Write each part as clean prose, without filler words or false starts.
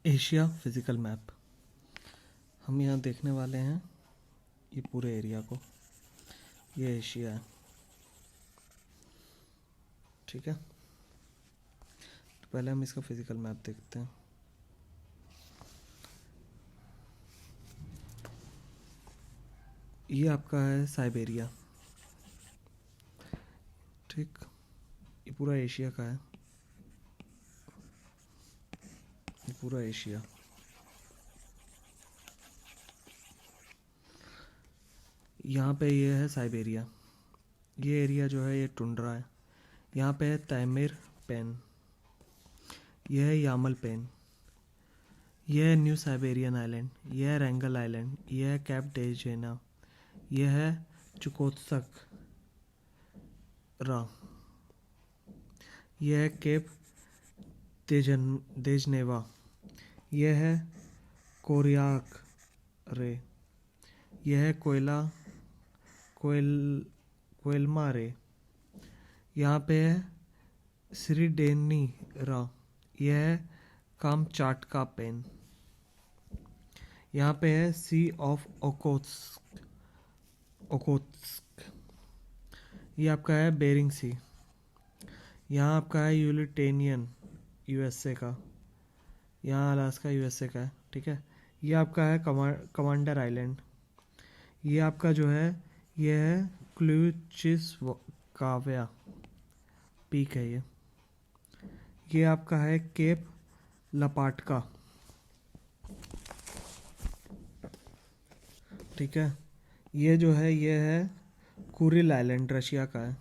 Asia physical map. हम यहाँ देखने वाले हैं ये पूरे एरिया को। ये एशिया है, ठीक है। तो पहले हम इसका फिजिकल मैप देखते हैं। ये आपका है साइबेरिया, ठीक। ये पूरा एशिया का है, ये पूरा एशिया। यहाँ पे ये है साइबेरिया। ये एरिया जो है ये टुंड्रा है। यहाँ पे है तैमिर पेन, यह है यामल पेन, यह है न्यू साइबेरियन आइलैंड, यह है रेंगल आइलैंड, यह है कैप डेजेना, यह है चुकोत्सक रा, यह है केप देजनेवा, यह है कोरियाक रे, यह है कोयलमा रे, यहाँ पे है श्रीडेनी रा, यह है कामचाटका पेन, यहाँ पे है सी ऑफ ओकोत्स्क, ये आपका है बेरिंग सी। यहाँ आपका है यूलिटेनियन यूएसए का, यहाँ अलास्का यूएसए का है, ठीक है। ये आपका है कमांडर आइलैंड। ये आपका जो है ये है क्लूचिसकाव्या पीक है ये आपका है केप लपाटका, ठीक है। ये जो है ये है कुरिल आइलैंड, रशिया का है।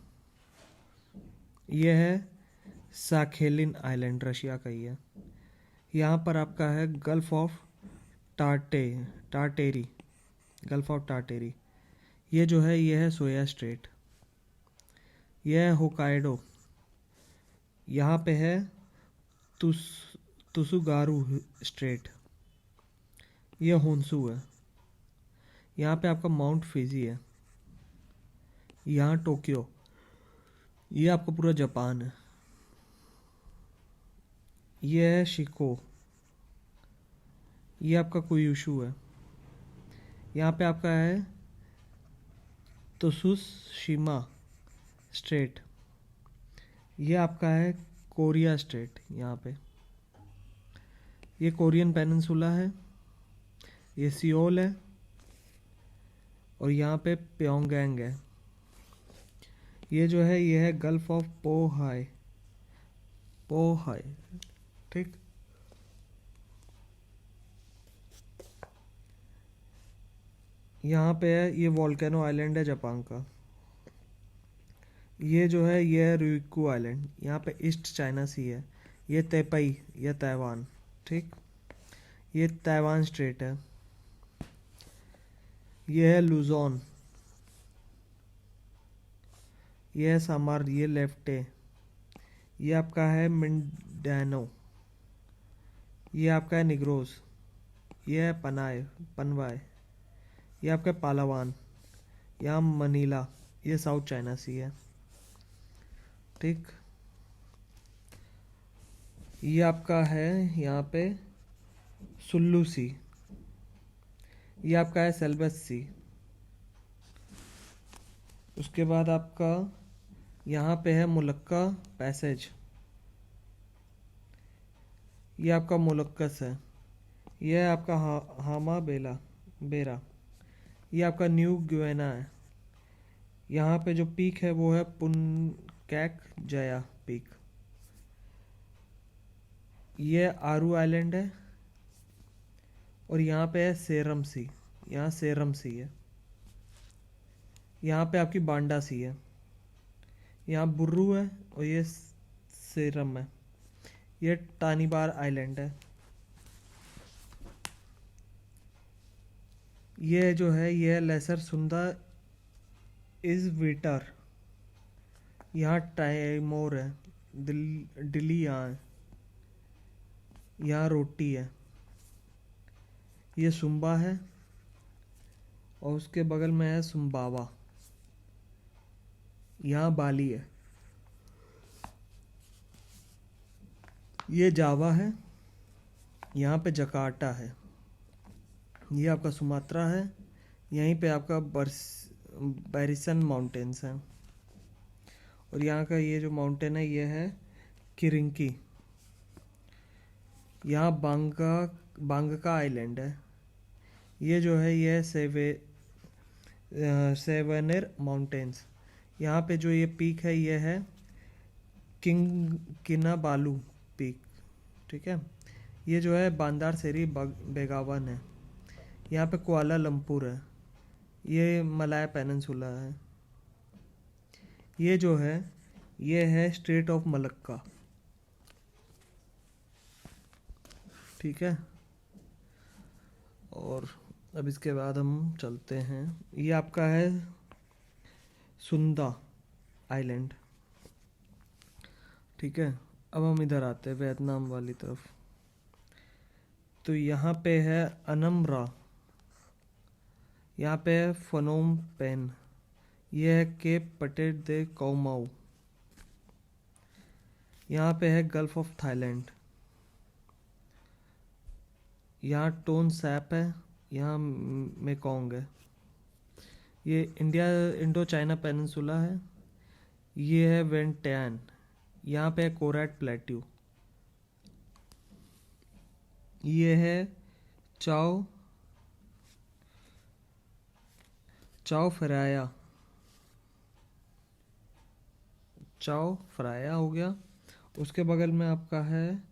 ये है साखेलिन आइलैंड, रशिया का ही है। यहाँ पर आपका है गल्फ ऑफ टार्टेरी, गल्फ ऑफ टार्टेरी। ये जो है ये है सोया स्ट्रेट। यह है होकाइडो। यहाँ पे है तुसुगारू स्ट्रेट। ये होन्सू है। यहाँ पे आपका माउंट फिजी है। यहाँ टोक्यो। ये आपका पूरा जापान है। ये है शिको। ये आपका कुयुशु है। यहाँ पे आपका है तसुशिमा स्ट्रेट। ये आपका है कोरिया स्ट्रेट। यहाँ पे ये कोरियन पेनिनसुला है। ये सियोल है और यहाँ पे प्योंगयांग है। ये जो है ये है गल्फ ऑफ पोहाई, ठीक। यहाँ पे है ये वोल्केनो आइलैंड है जापान का। ये जो है ये है रुइकू आइलैंड। यहाँ पे ईस्ट चाइना सी है। ये तैपई या ताइवान, ठीक। ये ताइवान स्ट्रेट है। ये है लुजोन। ये है सामार, ये लेफ्टे। ये आपका है मिंडानो। ये आपका है निग्रोज। ये है पनवाय। ये आपका पालावान। यहाँ मनीला। ये साउथ चाइना सी है, ठीक। ये आपका है यहाँ पे सुल्लू सी। ये आपका है सेल्बस सी। उसके बाद आपका यहाँ पे है मुलक्का पैसेज। ये आपका मोलक्कस है। ये है आपका हामा बेरा। ये आपका न्यू गुएना है। यहाँ पे जो पीक है वो है पुनकैक जया पीक। ये आरू आइलैंड है और यहाँ पे है सेरम सी। यहाँ सेरम सी है। यहाँ पे आपकी बांडा सी है। यहाँ बुर्रू है और ये सेरम है। ये टानीबार आइलैंड है। ये जो है ये है लेसर सुंदा इज विटर। यहाँ टाइमोर है। दिल्ली यहाँ है। यहाँ रोटी है। ये सुम्बा है और उसके बगल में है सुम्बावा। यहाँ बाली है। ये जावा है। यहाँ पे जकार्ता है, ये आपका सुमात्रा है। यहीं पे आपका बैरिसन माउंटेन्स हैं। और यहाँ का ये जो माउंटेन है ये है किरिंकी। यहाँ बांगका आइलैंड है। ये जो है ये सेवेनिर माउंटेन्स। यहाँ पे जो ये पीक है ये है किनाबालू पीक। ठीक है, ये जो है बांदार सेरी बेगावन है। यहाँ पे कुआलालंपुर है, ये मलाया पेनिनसुला है। ये जो है ये है स्ट्रेट ऑफ मलक्का। ठीक है, और अब इसके बाद हम चलते हैं, ये आपका है सुंदा आइलैंड। ठीक है, अब हम इधर आते हैं वियतनाम वाली तरफ। तो यहाँ पे है अनमरा, यहाँ पे है फनोम पेन, ये है केप पटेट दे कौमाऊ, यहाँ पे है गल्फ ऑफ थाईलैंड, यहाँ टोन सैप है, यहाँ मेकोंग है। ये इंडो चाइना पेनिनसुला है। ये है वेंटैन, यहाँ पे है कोरैट प्लेट्यू। ये है चाओ फ्राया, चाओ फ्राया हो गया। उसके बगल में आपका है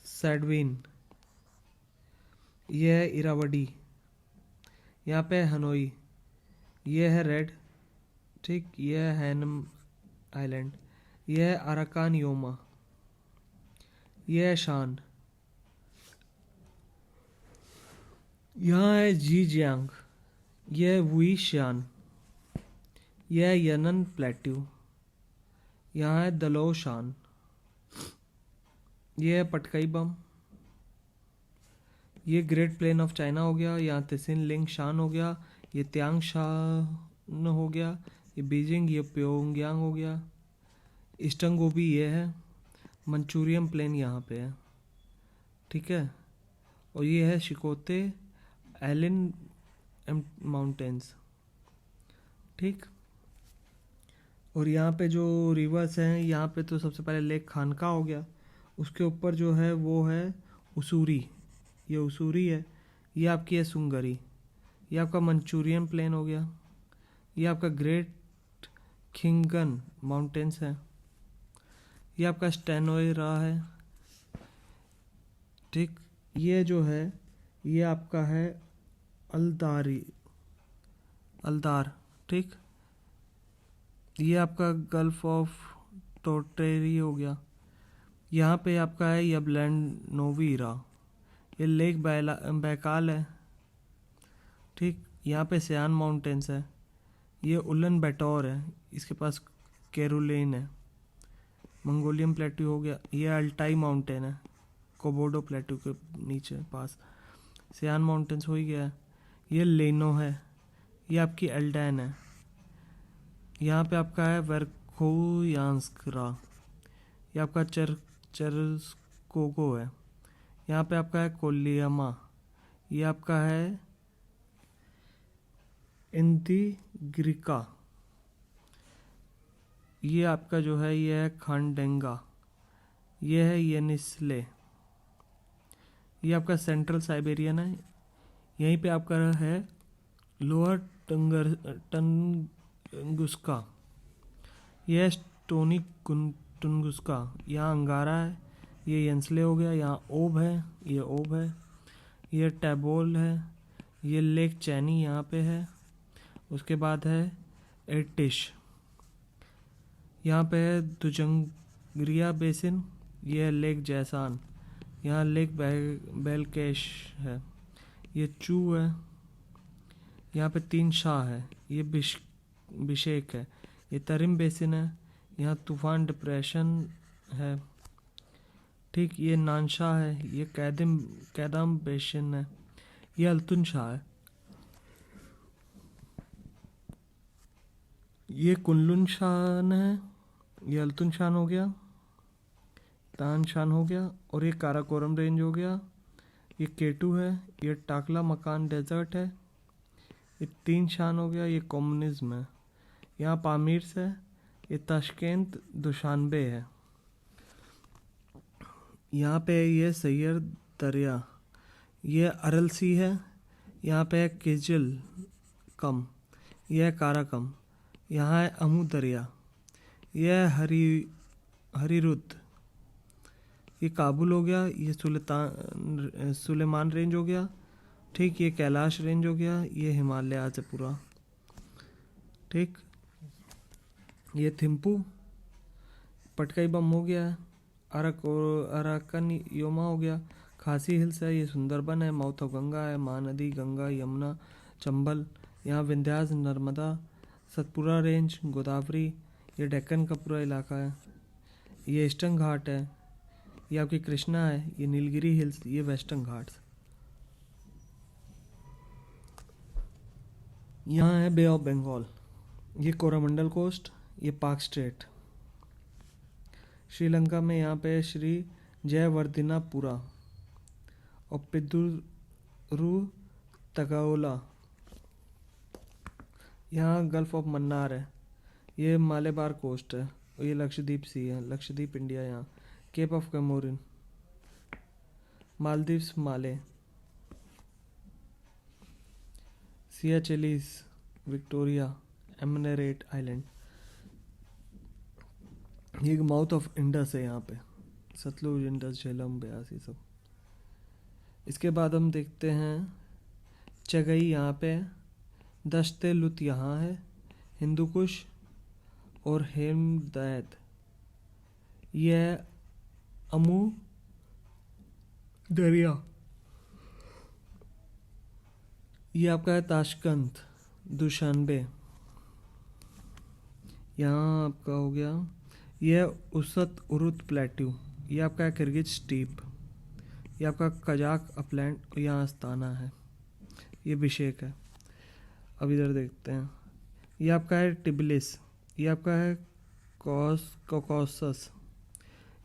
सैडविन, ये है इरावडी, यहाँ पे है हनोई, ये है रेड। ठीक, ये है हैनम आइलैंड, ये है अराकान योमा, ये है शान, यहाँ है जीजियांग, ये है वुई शान, यह है यनन प्लेट्यू, यहाँ है दलो शान, ये है पटकई बम, ये ग्रेट प्लेन ऑफ चाइना हो गया। यहाँ तेसिन लिंग शान हो गया, ये त्यांग शान हो गया, ये बीजिंग, ये प्योंगयांग हो गया। ईस्टर्न गोबी ये है, मंचूरियन प्लेन यहाँ पे है। ठीक है, और ये है शिकोते एलिन माउंटेन्स। ठीक, और यहाँ पे जो रिवर्स हैं, यहाँ पे तो सबसे पहले लेक खानका हो गया, उसके ऊपर जो है वो है उसूरी, ये उसूरी है। ये आपकी है सुंगरी, ये आपका मंचूरियन प्लेन हो गया। ये आपका ग्रेट खिंगन माउंटेन्स है, ये आपका स्टेनोई रहा है। ठीक, ये जो है ये आपका है अल्दार। ठीक, ये आपका गल्फ ऑफ टोटेरी हो गया। यहाँ पे आपका है यबलैंड नोवीरा, ये लेक बैकाल है। ठीक, यहाँ पे सियान माउंटेन्स है, ये उलन बैटोर है, इसके पास केरुलेन है। मंगोलियन प्लेट्यू हो गया, ये अल्टाई माउंटेन है, कोबोडो प्लेट्यू के नीचे पास। सियान माउंटेन्स हो ही गया है। ये लेनो है, ये आपकी एल्डैन है। यहाँ पे आपका है वर्खोयांस्करा, ये आपका चरस्कोगो है। यहाँ पे आपका है कोलियमा, ये आपका है इंदिग्रिका, ये आपका जो है ये है खानडेंगा, ये है येनिसले, ये आपका सेंट्रल साइबेरियन है। यहीं पे आपका है लोअर टंगुस्का, ये है स्टोनी टुंगुस्का, यहाँ अंगारा है। ये येंसले हो गया, यहाँ ओब है, ये ओब है। ये टैबोल है, ये लेक चैनी यहाँ पे है। उसके बाद है एटिश, यहाँ पे है दुजंगरिया बेसिन, ये है लेक जैसान, यहाँ लेक बेलकेश है। ये चू है, यहाँ पे 3 शाह है, ये बिशेक है। ये तरिम बेसिन है, यहाँ तूफान डिप्रेशन है। ठीक, ये नानशाह है, ये कैदाम बेसिन है, ये अल्तुन शाह है। ये कुनलुन शान है, ये अल्तुन शान हो गया, तान शान हो गया, और ये काराकोरम रेंज हो गया, ये केटू है, ये टाकला मकान डेजर्ट है, ये तीन शान हो गया, ये कम्युनिज्म है। यहाँ पामीर से, ये ताशकेंत दुशानबे है। यहाँ पे ये सैयर दरिया, ये अरल सी है। यहाँ पे है किजल कम, यह है काराकम। यहाँ है अमू दरिया, यह है हरिरुद। ये काबुल हो गया, ये सुलेमान रेंज हो गया, ठीक। ये कैलाश रेंज हो गया, ये हिमालय से पूरा, ठीक। ये थिम्पू, पटकाई बम हो गया, अराकन योमा हो गया, खासी हिल्स है, ये सुंदरबन है, माउथ ऑफ गंगा है, महानदी गंगा यमुना चंबल। यहाँ विंध्यास नर्मदा सतपुरा रेंज गोदावरी, ये डेक्कन का पूरा इलाका है। ये ईस्टर्न घाट है, ये आपकी कृष्णा है, ये नीलगिरी हिल्स, ये वेस्टर्न घाट्स। यहाँ है बे ऑफ बंगाल, ये कोरामंडल कोस्ट, ये पाक स्ट्रेट। श्रीलंका में यहाँ पे श्री जयवर्धनापुरा और पिदुरु तगाओला। यहाँ गल्फ ऑफ मन्नार है, ये मालेबार कोस्ट है, और ये लक्षद्वीप सी है, लक्षद्वीप इंडिया। यहाँ Cape of Comorin, Maldives Male, Seychelles Victoria, Amirante island. ये माउथ ऑफ इंडस है यहाँ पे, सतलुज इंडस झेलम ब्यास ये सब। इसके बाद हम देखते हैं चगई यहाँ पे, दश्ते लुत यहाँ है, हिंदू कुश और हेमदैत। यह अमू दरिया। ये आपका है ताशकंद दुशानबे, यहाँ आपका हो गया। यह उसत उरुत प्लेट्यू, ये आपका है किर्गिज स्टीप, ये आपका कजाक अपलैंड, यहाँ अस्ताना है, ये बिशेक है। अब इधर देखते हैं, ये आपका है टिबिलिस, ये आपका है कॉकॉसस,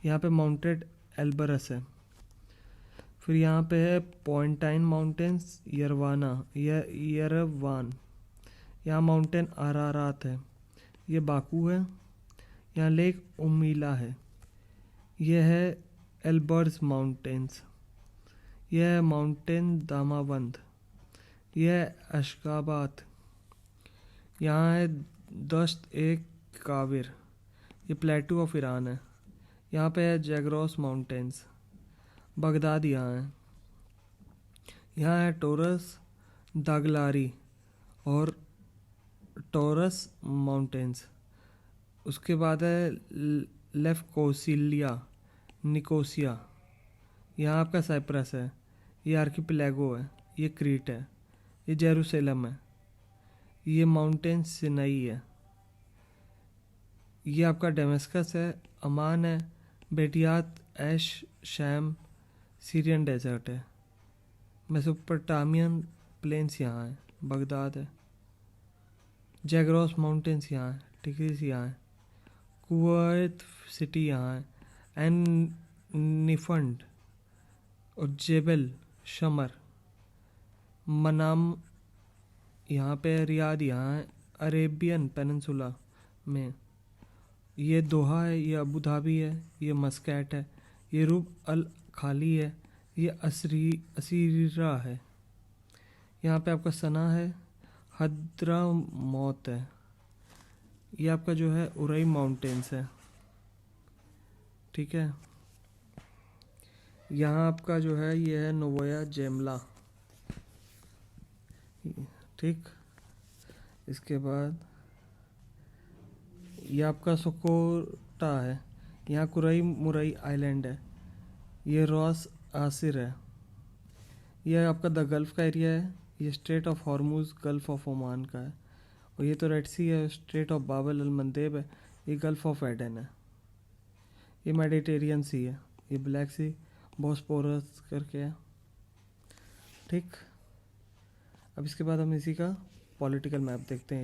यहाँ पे माउंटेड एल्बरस है। फिर यहाँ पे है पॉइंटाइन माउंटेन्स यरवान, यहाँ माउंटेन आरारात है, ये बाकू है। यहाँ लेक उमीला है, यह है एल्बर्स माउंटेन्स, यह है माउंटेन दामावंद, यह है अशगाबाद। यहाँ है दश्त एक काविर, ये प्लेटू ऑफ ईरान है। यहाँ पे है जैग्रोस माउंटेन्स, बगदाद यहाँ है। यहाँ है टोरस दागलारी और टोरस माउंटेन्स। उसके बाद है लेफ्कोसिलिया निकोसिया, यहाँ आपका साइप्रस है, ये आर्किपेलागो है, ये क्रीट है, ये जेरूसलम है, ये माउंटेन सिनाई है, ये आपका डेमस्कस है, अमान है, बेटियात ऐश शैम सीरियन डेजर्ट है, मेसोपोटामियन प्लेन्स यहाँ है, बगदाद है, जैग्रोस माउंटेन्स यहाँ है, टिग्रिस यहाँ है, कुवैत सिटी यहाँ है, एन निफंड और जेबल शमर, मनाम यहाँ पे, रियाद यहाँ है, अरेबियन पेनिनसुला में। ये दोहा है, ये अबू धाबी है, ये मस्कैट है, ये रूब अल खाली है, ये असीरा है। यहाँ पे आपका सना है, हद्रा मौत है, ये आपका जो है उरई माउंटेन्स है, ठीक है। यहाँ आपका जो है ये है नोवोया जेमला, ठीक। इसके बाद ये आपका सोकोटा है, यहाँ कुरई मुरई आइलैंड है, ये रॉस आसिर है, यह आपका द गल्फ़ का एरिया है, ये straight of Hormuz gulf of Oman का है, और ये तो रेड सी है, स्ट्रेट ऑफ बाब अल मंदेब है, ये गल्फ़ ऑफ एडन है, ये मेडिटेरियन सी है, ये ब्लैक सी बॉस्पोरस करके है, ठीक। अब इसके बाद हम इसी का पॉलिटिकल मैप देखते हैं।